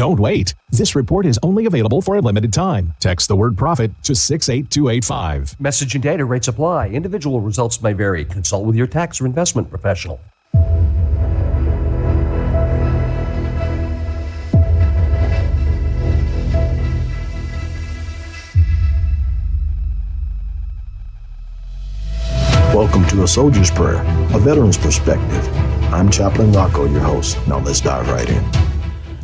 Don't wait. This report is only available for a limited time. Text the word profit to 68285. Message and data rates apply. Individual results may vary. Consult with your tax or investment professional. Welcome to A Soldier's Prayer, a veteran's perspective. I'm Chaplain Rocco, your host. Now let's dive right in.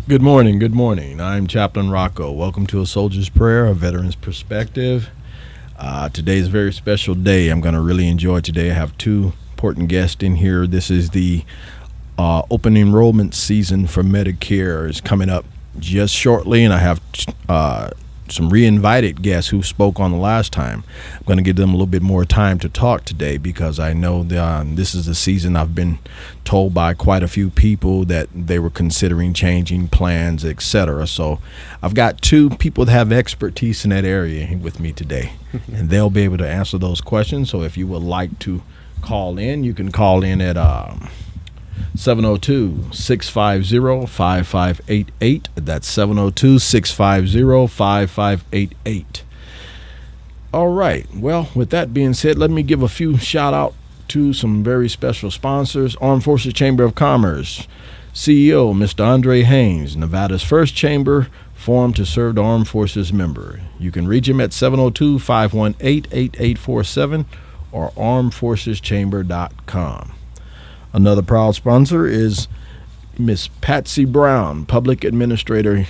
Good morning. Good morning. I'm Chaplain Rocco. Welcome to A Soldier's Prayer, a veteran's perspective. Today's a very special day. I'm going to really enjoy today. I have two important guests in here. This is the open enrollment season for Medicare is coming up just shortly, and I have some re-invited guests who spoke on the last time. I'm going to give them a little bit more time to talk today because I know this is the season. I've been told by quite a few people that they were considering changing plans, etc. So I've got two people that have expertise in that area with me today, and they'll be able to answer those questions. So if you would like to call in, you can call in at 702-650-5588. That's 702-650-5588. All right. Well, with that being said, let me give a few shout out to some very special sponsors. Armed Forces Chamber of Commerce, CEO, Mr. Andre Haynes, Nevada's first chamber formed to serve the Armed Forces member. You can reach him at 702-518-8847 or armedforceschamber.com. Another proud sponsor is Miss Patsy Brown, Public Administrator,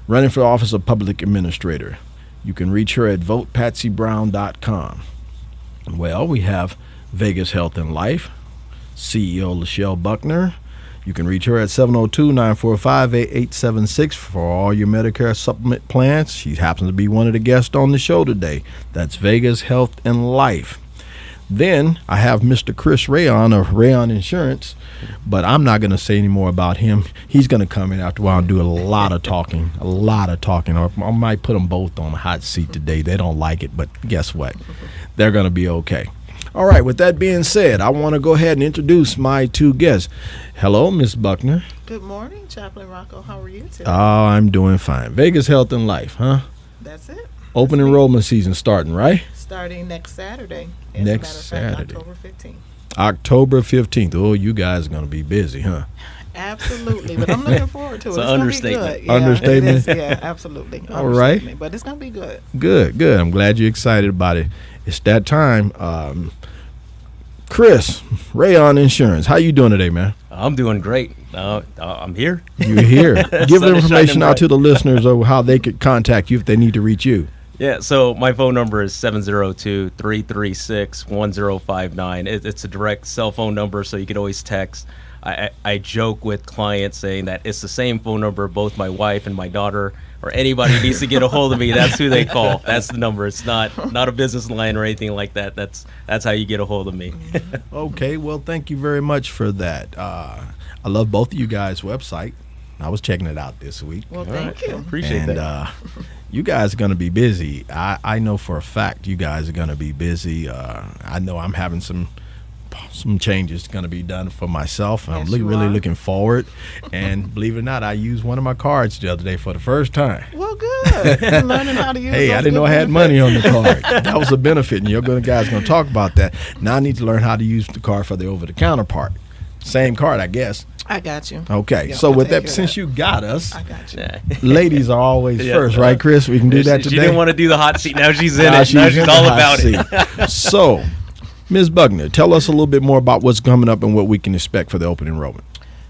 running for the Office of Public Administrator. You can reach her at votepatsybrown.com. Well, we have Vegas Health and Life, CEO Lachelle Buckner. You can reach her at 702-945-8876 for all your Medicare supplement plans. She happens to be one of the guests on the show today. That's Vegas Health and Life. Then I have Mr. Chris Rayon of Rayon Insurance, but I'm not going to say any more about him. He's going to come in after a while and do a lot of talking. I might put them both on the hot seat today. They don't like it, but guess what? They're going to be okay. All right, with that being said, I want to go ahead and introduce my two guests. Hello, Miss Buckner. Good morning, Chaplain Rocco. How are you today? Oh, I'm doing fine. Vegas Health and Life, huh? That's it. Open enrollment season starting, right? Starting next Saturday. October 15th. October 15th. Oh, you guys are going to be busy, huh? Absolutely, but I'm looking forward to it. It's an understatement. Yeah, Understatement? It is, yeah, absolutely. All right. But it's going to be good. Good. I'm glad you're excited about it. It's that time. Chris, Rayon Insurance. How you doing today, man? I'm doing great. I'm here. You're here. Give the information out to the listeners of how they could contact you if they need to reach you. Yeah, so my phone number is 702-336-1059. It's a direct cell phone number, so you can always text. I joke with clients saying that it's the same phone number both my wife and my daughter or anybody needs to get a hold of me. That's who they call. That's the number. It's not a business line or anything like that. That's how you get a hold of me. Okay, well, thank you very much for that. I love both of you guys' website. I was checking it out this week. Well, thank you. Appreciate that. You guys are going to be busy. I know for a fact you guys are going to be busy. I know I'm having some changes going to be done for myself. Yes, I'm really looking forward. And believe it or not, I used one of my cards the other day for the first time. Well, good. You're learning how to use Hey, those I didn't know I had benefits. money on the card. That was a benefit, and your guys are going to talk about that. Now I need to learn how to use the card for the over-the-counter part. Same card, I guess. I got you. Okay, Yeah, so I'll with take that, care of since that. you got us, I got you. Yeah. ladies are always Yeah. first, right, Chris? We can do that She today. didn't want to do the hot seat. Now she's in Now it. Now she's in the all hot about it. seat. So, Ms. Buckner, tell us a little bit more about what's coming up and what we can expect for the open enrollment.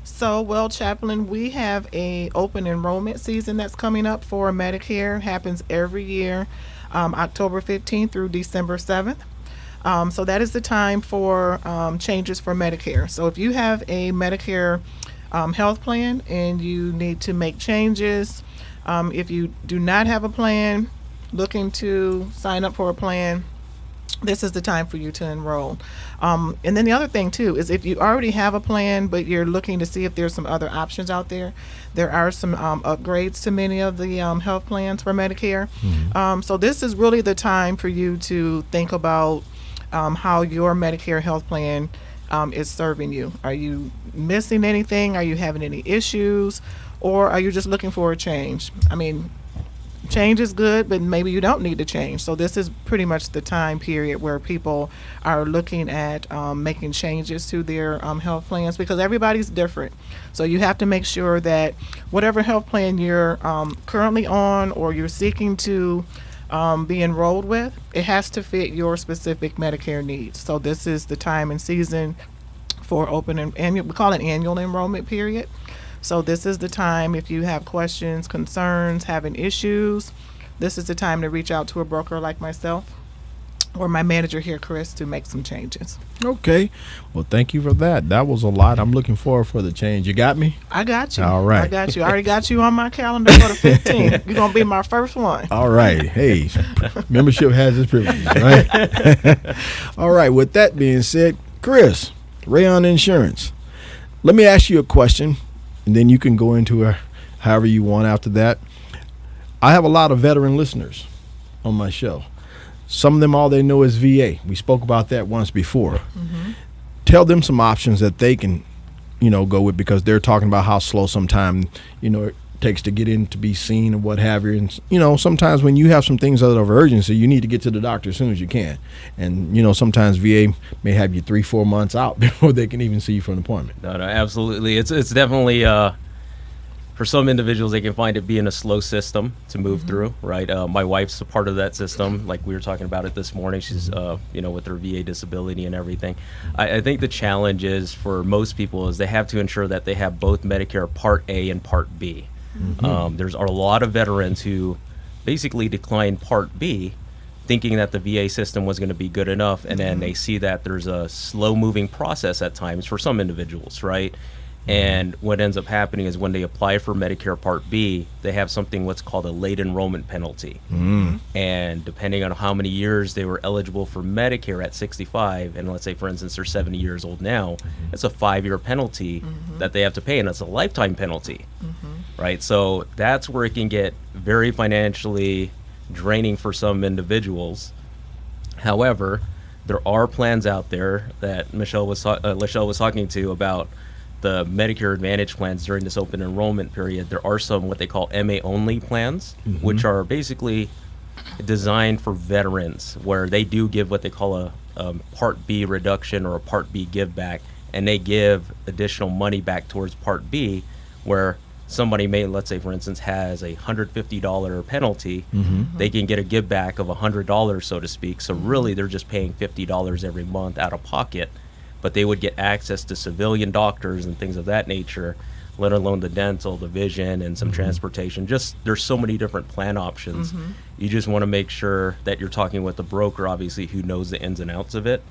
So, well, Chaplain, we have a open enrollment season that's coming up for Medicare. Happens every year, October 15th through December 7th. So that is the time for changes for Medicare. So if you have a Medicare health plan and you need to make changes, if you do not have a plan, looking to sign up for a plan, this is the time for you to enroll. And then the other thing too is if you already have a plan but you're looking to see if there's some other options out there, there are some upgrades to many of the health plans for Medicare. So this is really the time for you to think about how your Medicare health plan is serving you. Are you missing anything? Are you having any issues? or are you just looking for a change? I mean, change is good, but maybe you don't need to change. So this is pretty much the time period where people are looking at making changes to their health plans, because everybody's different. So you have to make sure that whatever health plan you're currently on or you're seeking to be enrolled with, it has to fit your specific Medicare needs. So this is the time and season for open and annual, we call it annual enrollment period. So this is the time, if you have questions, concerns, having issues, this is the time to reach out to a broker like myself or my manager here, Chris, to make some changes. Okay. Well, thank you for that. That was a lot. I'm looking forward for the change. You got me? I got you. All right. I got you. I already got you on my calendar for the 15th. You're going to be my first one. All right. Hey, membership has its privileges, right? All right. With that being said, Chris, Rayon Insurance, let me ask you a question, and then you can go into it however you want after that. I have a lot of veteran listeners on my show. Some of them, all they know is VA. We spoke about that once before. Mm-hmm. Tell them some options that they can, go with, because they're talking about how slow sometimes, it takes to get in to be seen and what have you. And, sometimes when you have some things that are of urgency, you need to get to the doctor as soon as you can. And, sometimes VA may have you 3-4 months out before they can even see you for an appointment. No, absolutely. It's definitely, for some individuals, they can find it being a slow system to move through, right? My wife's a part of that system, like we were talking about it this morning. She's, with her VA disability and everything. I think the challenge is for most people is they have to ensure that they have both Medicare Part A and Part B. There's a lot of veterans who basically decline Part B, thinking that the VA system was going to be good enough, and then they see that there's a slow-moving process at times for some individuals, right? And what ends up happening is when they apply for Medicare Part B, they have something what's called a late enrollment penalty. And depending on how many years they were eligible for Medicare at 65, and let's say, for instance, they're 70 years old now, it's a 5-year penalty that they have to pay, and it's a lifetime penalty, right? So that's where it can get very financially draining for some individuals. However, there are plans out there that Lachelle was talking to about the Medicare Advantage plans during this open enrollment period. There are some what they call MA only plans, which are basically designed for veterans, where they do give what they call a Part B reduction or a Part B give back, and they give additional money back towards Part B, where somebody may, let's say, for instance, has a $150 penalty, they can get a give back of $100, so to speak. So really, they're just paying $50 every month out of pocket, but they would get access to civilian doctors and things of that nature, let alone the dental, the vision, and some transportation. Just there's so many different plan options. You just want to make sure that you're talking with a broker, obviously, who knows the ins and outs of it,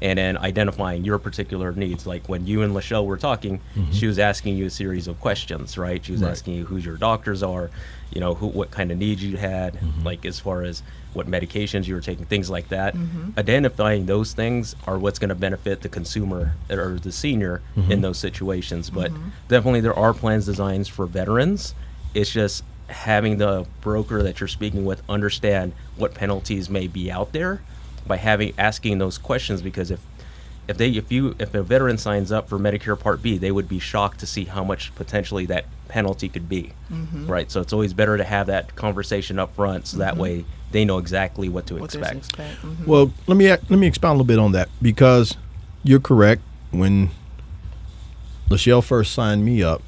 and then identifying your particular needs. Like when you and Lachelle were talking, she was asking you a series of questions, right? She was asking you who your doctors are, what kind of needs you had, like as far as what medications you were taking, things like that. Identifying those things are what's going to benefit the consumer or the senior in those situations. But definitely there are plans designed for veterans. It's just having the broker that you're speaking with understand what penalties may be out there by asking those questions, because if a veteran signs up for Medicare Part B, they would be shocked to see how much potentially that penalty could be, right? So it's always better to have that conversation up front, so that way they know exactly what to expect. Well, let me expound a little bit on that, because you're correct. When Lachelle first signed me up,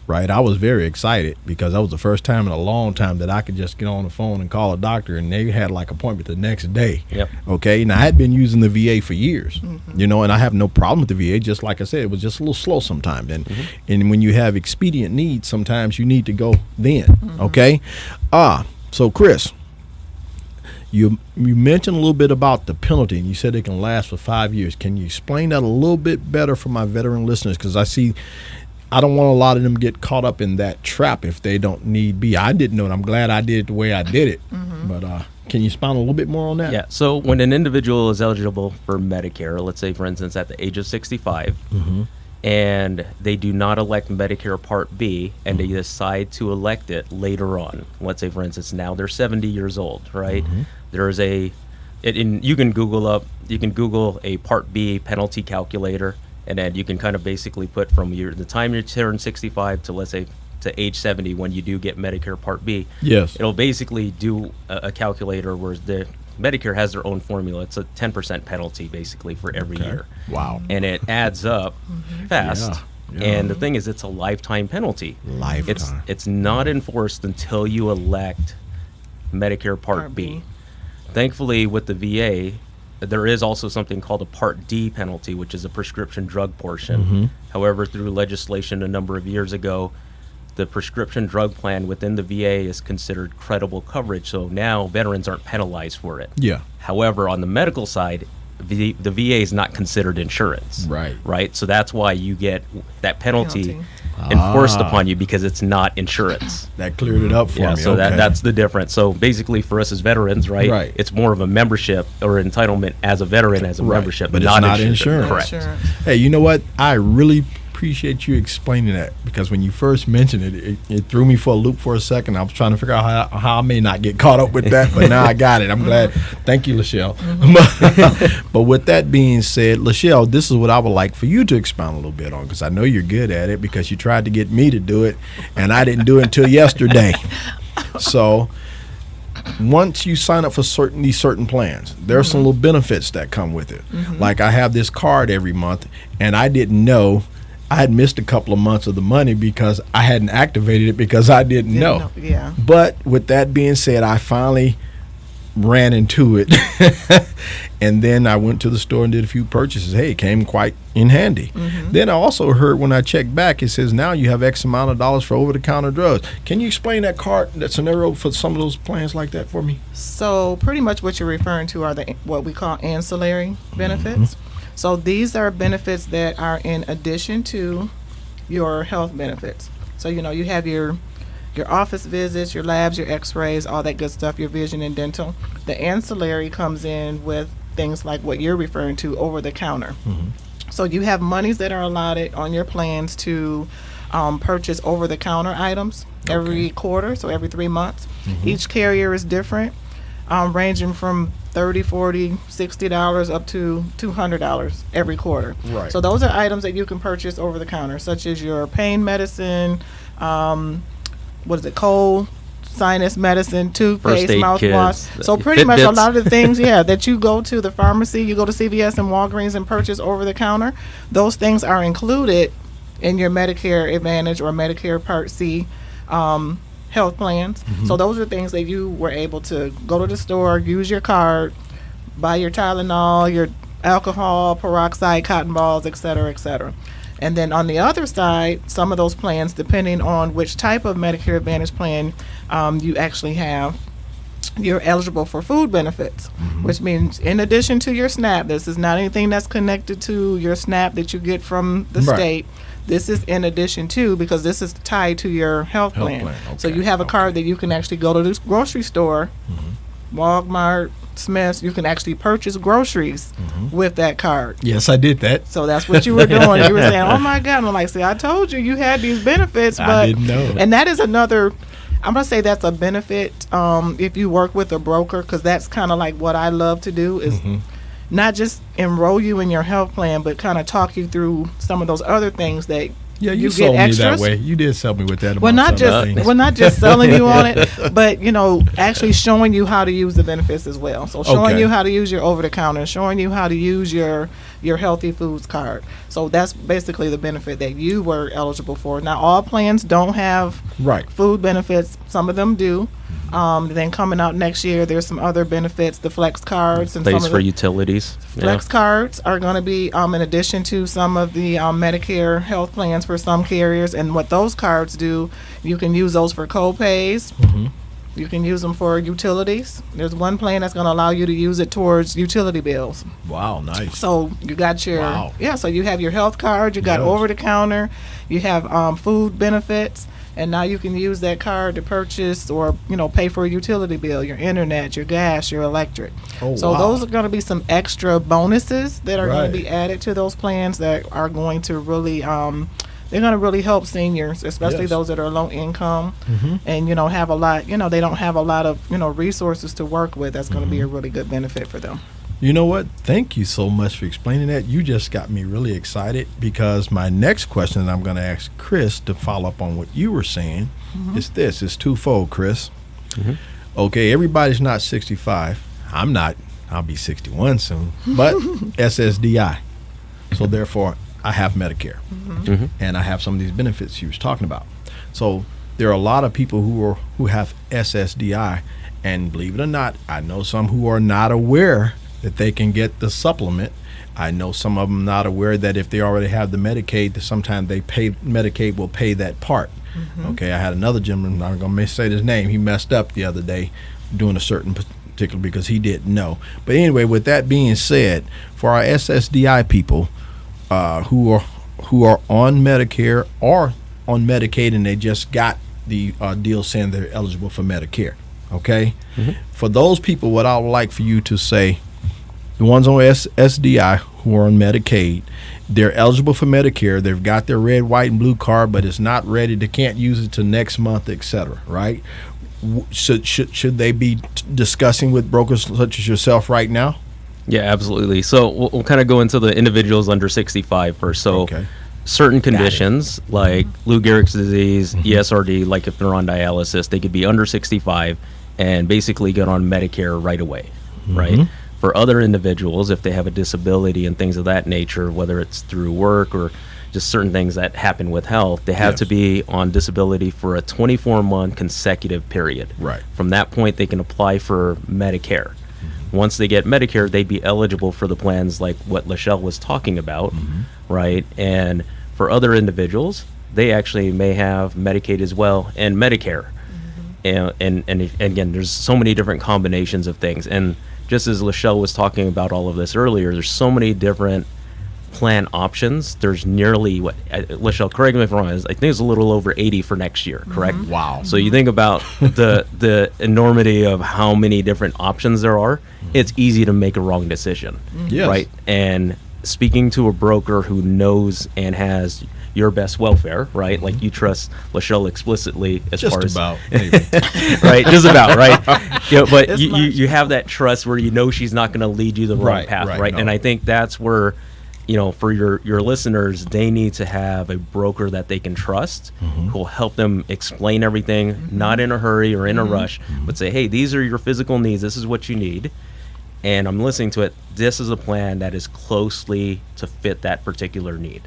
right, I was very excited, because that was the first time in a long time that I could just get on the phone and call a doctor, and they had like appointment the next day. Okay, now I had been using the VA for years, and I have no problem with the VA. Just like I said, it was just a little slow sometimes, and when you have expedient needs, sometimes you need to go then. Okay, so Chris, you mentioned a little bit about the penalty, and you said it can last for 5 years. Can you explain that a little bit better for my veteran listeners? Because I don't want a lot of them get caught up in that trap if they don't need be. I didn't know it. I'm glad I did it the way I did it. But can you expound a little bit more on that? Yeah. So when an individual is eligible for Medicare, let's say, for instance, at the age of 65, and they do not elect Medicare Part B, and they decide to elect it later on. Let's say, for instance, now they're 70 years old, right? There's you can Google a Part B penalty calculator, and then you can kind of basically put from the time you turn 65 to, let's say, to age 70 when you do get Medicare Part B. Yes. It'll basically do a calculator where the Medicare has their own formula. It's a 10% penalty basically for every year. Wow. And it adds up fast. Yeah. And the thing is, it's a lifetime penalty. Lifetime. It's not enforced until you elect Medicare Part B. Thankfully, with the VA, there is also something called a Part D penalty, which is a prescription drug portion. However, through legislation a number of years ago, the prescription drug plan within the VA is considered credible coverage, so now veterans aren't penalized for it. Yeah. However, on the medical side, the VA is not considered insurance. Right? So that's why you get that penalty enforced upon you, because it's not insurance. That cleared it up for me. So that's the difference. So basically for us as veterans, right, it's more of a membership or entitlement as a veteran as a membership, but it's not insurance. Correct. Hey, you know what? I really appreciate you explaining that, because when you first mentioned it threw me for a loop for a second. I was trying to figure out how I may not get caught up with that, but now I got it. I'm glad. Thank you, Lachelle. But with that being said, Lachelle, this is what I would like for you to expound a little bit on, because I know you're good at it, because you tried to get me to do it, and I didn't do it until yesterday. So once you sign up for these certain plans, there are some little benefits that come with it. Like I have this card every month, and I didn't know I had missed a couple of months of the money because I hadn't activated it because I didn't know. Yeah. But with that being said, I finally ran into it. And then I went to the store and did a few purchases. Hey, it came quite in handy. Then I also heard when I checked back, it says now you have X amount of dollars for over-the-counter drugs. Can you explain that scenario for some of those plans like that for me? So pretty much what you're referring to are what we call ancillary benefits. So these are benefits that are in addition to your health benefits. So, you have your office visits, your labs, your x-rays, all that good stuff, your vision and dental. The ancillary comes in with things like what you're referring to, over the counter. So you have monies that are allotted on your plans to purchase over the counter items every quarter, so every 3 months. Each carrier is different, ranging from $30, $40, $60 up to $200 every quarter. Right. So those are items that you can purchase over the counter, such as your pain medicine, cold, sinus medicine, toothpaste, mouthwash. So pretty much a lot of the things, that you go to the pharmacy, you go to CVS and Walgreens and purchase over the counter, those things are included in your Medicare Advantage or Medicare Part C health plans. So those are things that you were able to go to the store, use your card, buy your Tylenol, your alcohol, peroxide, cotton balls, et cetera, et cetera. And then on the other side, some of those plans, depending on which type of Medicare Advantage plan you actually have, you're eligible for food benefits, which means in addition to your SNAP, this is not anything that's connected to your SNAP that you get from the state. This is in addition to, because this is tied to your health plan. Okay. So you have a card that you can actually go to the grocery store, Walmart, Smith's, you can actually purchase groceries with that card. Yes, I did that. So that's what you were doing. You were saying, oh my God. And I'm like, see, I told you had these benefits. But I didn't know. And that is another, I'm going to say that's a benefit if you work with a broker, because that's kind of like what I love to do is not just enroll you in your health plan, but kind of talk you through some of those other things that you get sold me extras. that way. You did sell me with that. We're not just selling you on it, but actually showing you how to use the benefits as well. So showing you how to use your over the counter, showing you how to use your healthy foods card. So that's basically the benefit that you were eligible for. Now all plans don't have food benefits. Some of them do. Then coming out next year, there's some other benefits, the flex cards and place for utilities. Flex cards are going to be in addition to some of the Medicare health plans for some carriers. And what those cards do, you can use those for co-pays. You can use them for utilities. There's one plan that's going to allow you to use it towards utility bills. Wow, nice. So you got your so you have your health card, you got over the counter, you have food benefits. And now you can use that card to purchase or, pay for a utility bill, your internet, your gas, your electric. So those are going to be some extra bonuses that are going to be added to those plans that are going to really, they're going to really help seniors, especially those that are low income and, have a lot, they don't have a lot of, resources to work with. That's going to be a really good benefit for them. You know what? Thank you so much for explaining that. You just got me really excited, because my next question that I'm going to ask Chris to follow up on what you were saying is this. It's twofold, Chris. Okay, everybody's not 65. I'm not. I'll be 61 soon. But SSDI. So therefore, I have Medicare. And I have some of these benefits you was talking about. So there are a lot of people who have SSDI, and believe it or not, I know some who are not aware that they can get the supplement. I know some of them not aware that if they already have the Medicaid, that sometimes Medicaid will pay that part. Okay, I had another gentleman, I'm going to say his name, he messed up the other day doing a certain particular because he didn't know. But anyway, with that being said, for our SSDI people who are on Medicare or on Medicaid, and they just got the deal saying they're eligible for Medicare, okay? For those people, what I would like for you to say, the ones on SSDI who are on Medicaid, they're eligible for Medicare. They've got their red, white, and blue card, but it's not ready. They can't use it till next month, etc. Right? Should they be discussing with brokers such as yourself right now? Yeah, absolutely. So we'll kind of go into the individuals under 65 first. So certain conditions like Lou Gehrig's disease, ESRD, like if they're on dialysis, they could be under 65 and basically get on Medicare right away, right? For other individuals, if they have a disability and things of that nature, whether it's through work or just certain things that happen with health, they have to be on disability for a 24-month consecutive period. Right. From that point, they can apply for Medicare. Once they get Medicare, they'd be eligible for the plans like what Lachelle was talking about, right? And for other individuals, they actually may have Medicaid as well and Medicare. And again, there's so many different combinations of things. And just as Lachelle was talking about all of this earlier, there's so many different plan options. There's nearly, Lachelle, correct me if I'm wrong, I think it's a little over 80 for next year, correct? Wow. So you think about the enormity of how many different options there are, it's easy to make a wrong decision, right? And speaking to a broker who knows and has your best welfare, right? Like you trust Lachelle explicitly as Just far as about, right, just about, right? You know, but you have that trust where you know she's not going to lead you the wrong path, right? No. And I think that's where, you know, for your listeners, they need to have a broker that they can trust, who will help them explain everything, not in a hurry or in a rush, but say, hey, these are your physical needs. This is what you need. And I'm listening to it. This is a plan that is closely to fit that particular need.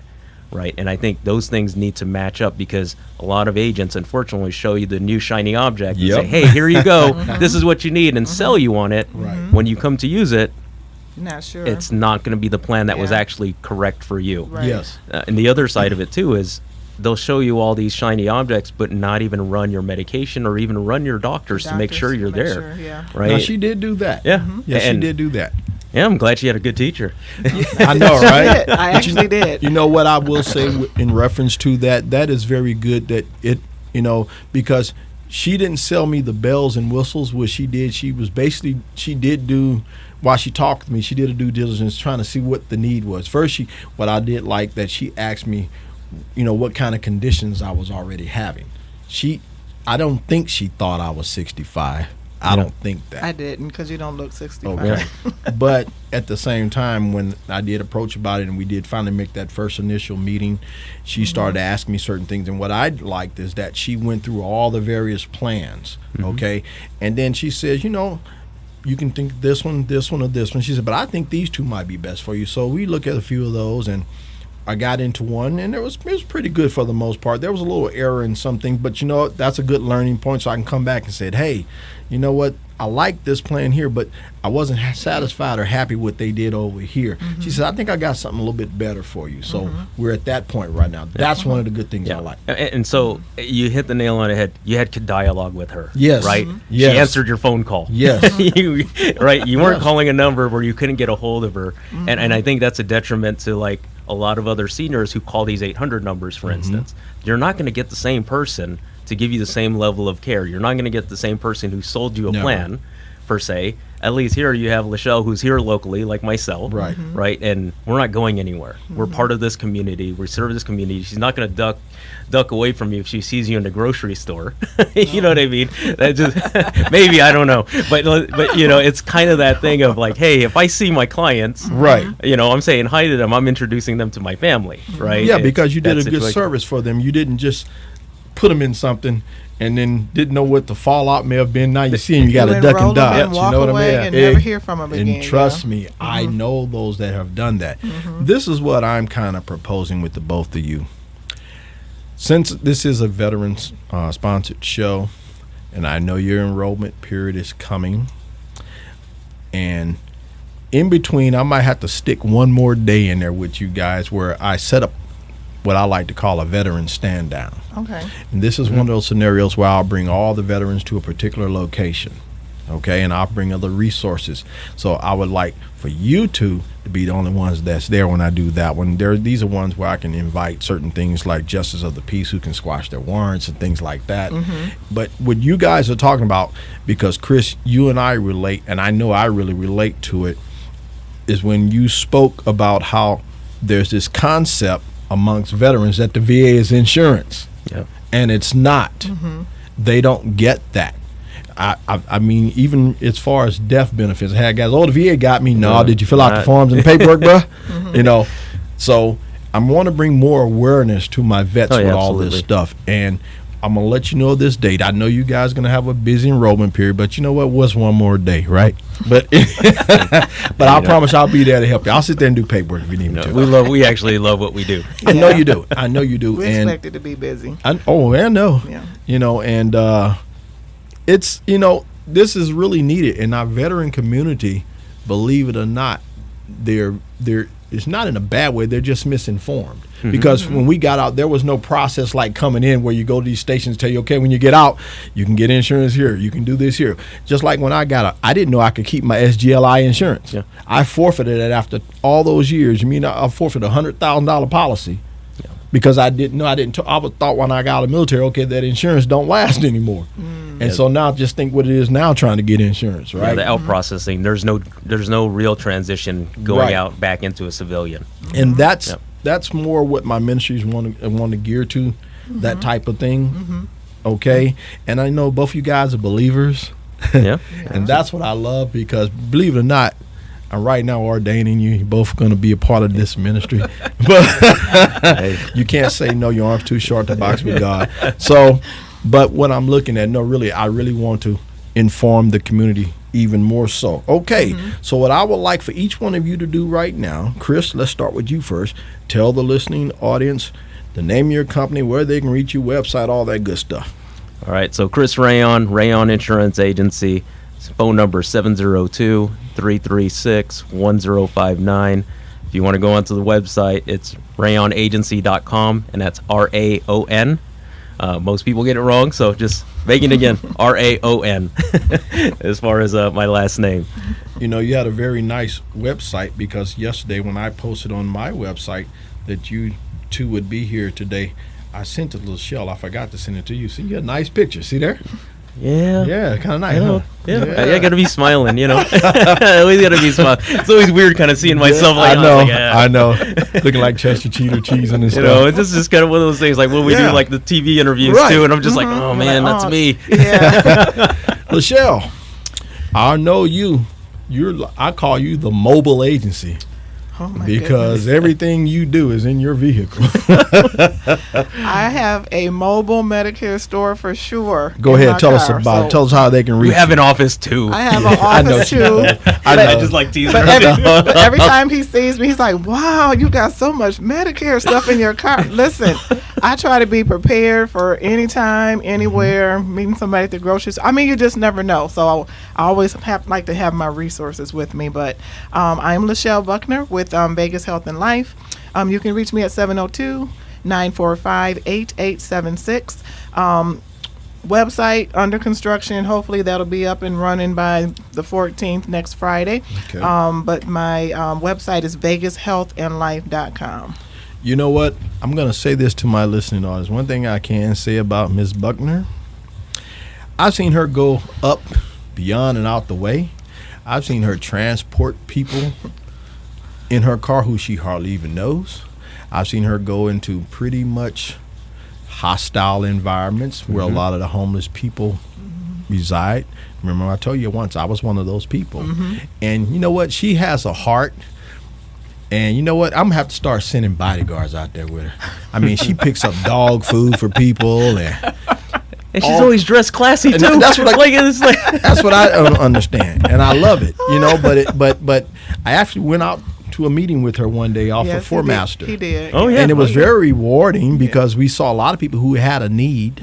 Right. And I think those things need to match up, because a lot of agents, unfortunately, show you the new shiny object and say, hey, here you go. This is what you need, and sell you on it. When you come to use it, Not sure. it's not going to be the plan that was actually correct for you. Right. Yes. And the other side of it, too, is they'll show you all these shiny objects, but not even run your medication or even run your doctors to make sure you're there. Right. Now, she did do that. Yeah. Yes, And- she did do that. Yeah, I'm glad she had a good teacher. I know, right? I actually did. You know what I will say in reference to that? That is very good that it, you know, because she didn't sell me the bells and whistles. What she did, she did do, while she talked to me, she did a due diligence trying to see what the need was. First, what I did like that she asked me, you know, what kind of conditions I was already having. I don't think she thought I was 65. I don't think that. I didn't, because you don't look 65. Okay. But at the same time, when I did approach about it and we did finally make that first initial meeting, she started asking me certain things. And what I liked is that she went through all the various plans, okay? And then she says, you know, you can think this one, or this one. She said, but I think these two might be best for you. So we look at a few of those, and I got into one, and it was pretty good for the most part. There was a little error in something, but you know, that's a good learning point, so I can come back and say, hey, you know what, I like this plan here, but I wasn't satisfied or happy with what they did over here. She said, I think I got something a little bit better for you. So we're at that point right now. That's one of the good things I like. And so you hit the nail on the head. You had dialogue with her. Yes. Right? Yes. She answered your phone call. Yes. Right? You weren't calling a number where you couldn't get a hold of her. And I think that's a detriment to like a lot of other seniors who call these 800 numbers, for instance. You're not going to get the same person to give you the same level of care. You're not going to get the same person who sold you a plan, per se. At least here you have Lachelle, who's here locally, like myself, Right. right, and we're not going anywhere. We're part of this community. We serve this community. She's not going to duck away from you if she sees you in the grocery store. You know what I mean? That just maybe, I don't know, but you know, it's kind of that thing of like, hey, if I see my clients, Right. you know, I'm saying hi to them. I'm introducing them to my family, right? Yeah, It's because you did that a good situation. service for them. You didn't just put them in something and then didn't know what the fallout may have been. Now you see them, you got to duck enroll and them dodge. and You walk know what I away mean? and never hear from them again, And trust yeah. me, I know those that have done that. This is what I'm kind of proposing with the both of you. Since this is a veterans sponsored show, and I know your enrollment period is coming, and in between, I might have to stick one more day in there with you guys where I set up what I like to call a veteran stand down. Okay. And this is one of those scenarios where I'll bring all the veterans to a particular location, okay, and I'll bring other resources. So I would like for you two to be the only ones that's there when I do that one. These are ones where I can invite certain things like justice of the peace who can squash their warrants and things like that. But what you guys are talking about, because Chris, you and I relate, and I know I really relate to it, is when you spoke about how there's this concept amongst veterans that the VA is insurance. Yeah. And it's not. They don't get that. I mean, even as far as death benefits, I had guys, oh, the VA got me. No, did you fill out the forms and the paperwork, bro? You know, so I want to bring more awareness to my vets with all this stuff. And I'm going to let you know this date. I know you guys are going to have a busy enrollment period, but you know what? What's one more day, right? But but I promise I'll be there to help you. I'll sit there and do paperwork if you need me to. We actually love what we do. I know you do. I know you do. We And expect it to be busy. I know. Yeah. You know, and it's, you know, this is really needed in our veteran community. Believe it or not, they're it's not in a bad way. They're just misinformed. Because when we got out, there was no process like coming in where you go to these stations, tell you, okay, when you get out, you can get insurance here, you can do this here. Just like when I got out, I didn't know I could keep my SGLI insurance. Yeah. I forfeited it after all those years. You mean I forfeited a $100,000 policy because I didn't know. I was thought when I got out of the military, okay, that insurance don't last anymore. And so now just think what it is now trying to get insurance, right? Yeah, the out processing. There's no real transition going Right. out back into a civilian. And that's Yep. that's more what my ministries want to gear to, that type of thing. Okay, and I know both you guys are believers, Yeah. and that's what I love, because believe it or not, I'm right now ordaining you. You're both going to be a part of this ministry, but you can't say no. Your arm's too short to box with God. So, but what I'm looking at, no, really, I really want to inform the community even more so. Okay, so what I would like for each one of you to do right now, Chris, let's start with you first. Tell the listening audience the name of your company, where they can reach you, website, all that good stuff. All right. So Chris Rayon Insurance Agency. Phone number 702-336-1059. If you want to go onto the website, it's rayonagency.com, and that's RAON. Most people get it wrong, so just making it again, RAON, as far as my last name. You know, you had a very nice website, because yesterday when I posted on my website that you two would be here today, I sent a little shell. I forgot to send it to you. See, you got a nice picture. See there? Yeah. Yeah, kind of nice, I know. huh? Yeah. I gotta be smiling, you know. Always gotta be smiling. It's always weird kind of seeing myself like I know, like, yeah. I know. Looking like Chester cheddar cheese and You stuff. know, this is kind of one of those things like when we do like the TV interviews Right. too, and I'm just like, oh man, that's me. Yeah. Lachelle, I know you. I call you the mobile agency, Oh my because goodness. everything you do is in your vehicle. I have a mobile Medicare store for sure. Go in ahead, my tell us car, about so it. Tell us how they can reach We have you. an office too. I have an I know office she too. I I know. just like teasing. But every time he sees me, he's like, wow, you got so much Medicare stuff in your car. Listen, I try to be prepared for any time, anywhere, meeting somebody at the grocery store. I mean, you just never know. So I always like to have my resources with me. But I'm Lachelle Buckner with Vegas Health and Life. You can reach me at 702-945-8876. Website under construction. Hopefully that'll be up and running by the 14th, next Friday. Okay. But my website is vegashealthandlife.com. You know what? I'm going to say this to my listening audience. One thing I can say about Ms. Buckner, I've seen her go up beyond and out the way. I've seen her transport people in her car who she hardly even knows. I've seen her go into pretty much hostile environments where a lot of the homeless people reside. Remember, I told you once, I was one of those people. And you know what? She has a heart. And you know what? I'm going to have to start sending bodyguards out there with her. I mean, she picks up dog food for people. And she's always dressed classy, too. That's what it's like that's what I understand. And I love it, you know. But I actually went out to a meeting with her one day off of Fort Master. He did. Oh, yeah. And it was very rewarding because we saw a lot of people who had a need.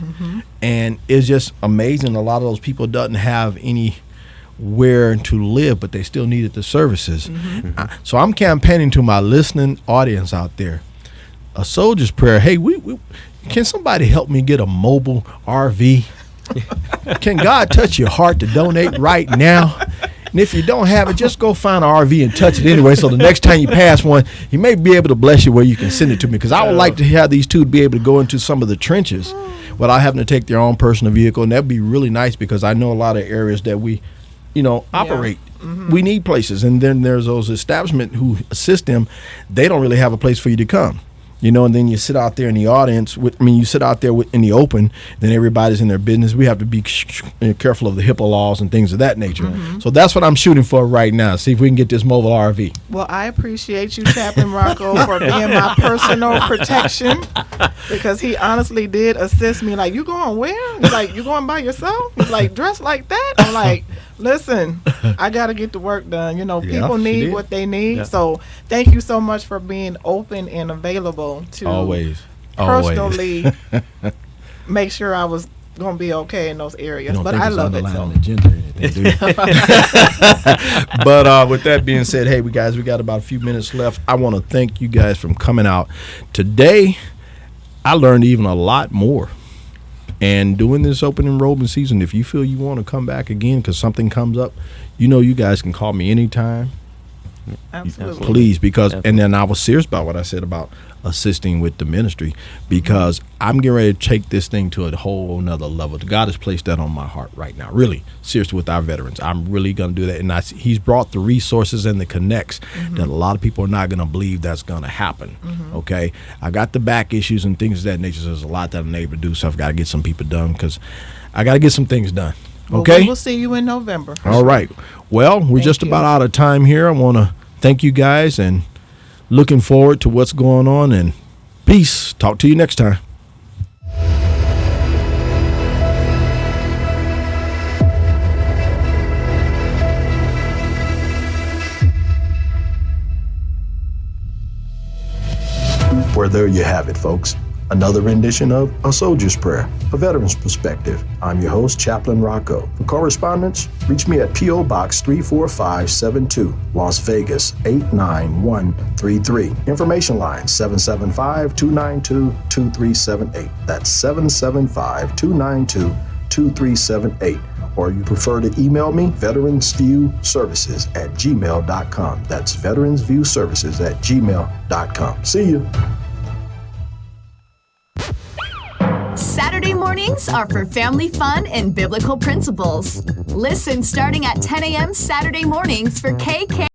And it's just amazing. A lot of those people doesn't have anywhere to live, but they still needed the services. So I'm campaigning to my listening audience out there. A soldier's prayer. Hey, we can somebody help me get a mobile RV? Can God touch your heart to donate right now? And if you don't have it, just go find an RV and touch it anyway. So the next time you pass one, he may be able to bless you where you can send it to me. Because I would like to have these two be able to go into some of the trenches without having to take their own personal vehicle. And that'd be really nice because I know a lot of areas that we, operate. We need places. And then there's those establishments who assist them. They don't really have a place for you to come. And then you sit out there in the audience. You sit out there in the open, then everybody's in their business. We have to be careful of the HIPAA laws and things of that nature. So that's what I'm shooting for right now. See if we can get this mobile RV. Well, I appreciate you, Chaplain Rocco, for being my personal protection because he honestly did assist me. Like, you going where? He's like, you going by yourself? He's like, dressed like that? I'm like, listen, I got to get the work done. People need what they need. So thank you so much for being open and available to always personally make sure I was going to be okay in those areas. But I love it. So. But with that being said, hey, we got about a few minutes left. I want to thank you guys for coming out. Today, I learned even a lot more. And doing this open enrollment season, if you feel you want to come back again because something comes up, you guys can call me anytime. Absolutely. Please, because and then I was serious about what I said about assisting with the ministry because I'm getting ready to take this thing to a whole nother level. God has placed that on my heart right now. Really, seriously, with our veterans. I'm really going to do that. And he's brought the resources and the connects that a lot of people are not going to believe that's going to happen. Okay? I got the back issues and things of that nature. So there's a lot that I'm able to do. So I've got to get some people done because I got to get some things done. Okay? Well, we will see you in November. All right. Well, we're just about out of time here. I want to thank you guys and looking forward to what's going on, and peace. Talk to you next time. Well, there you have it, folks. Another rendition of A Soldier's Prayer, a veteran's perspective. I'm your host, Chaplain Rocco. For correspondence, reach me at P.O. Box 34572, Las Vegas 89133. Information line 775-292-2378. That's 775-292-2378. Or you prefer to email me, veteransviewservices@gmail.com. That's veteransviewservices@gmail.com. See you. Saturday mornings are for family fun and biblical principles. Listen starting at 10 a.m. Saturday mornings for KK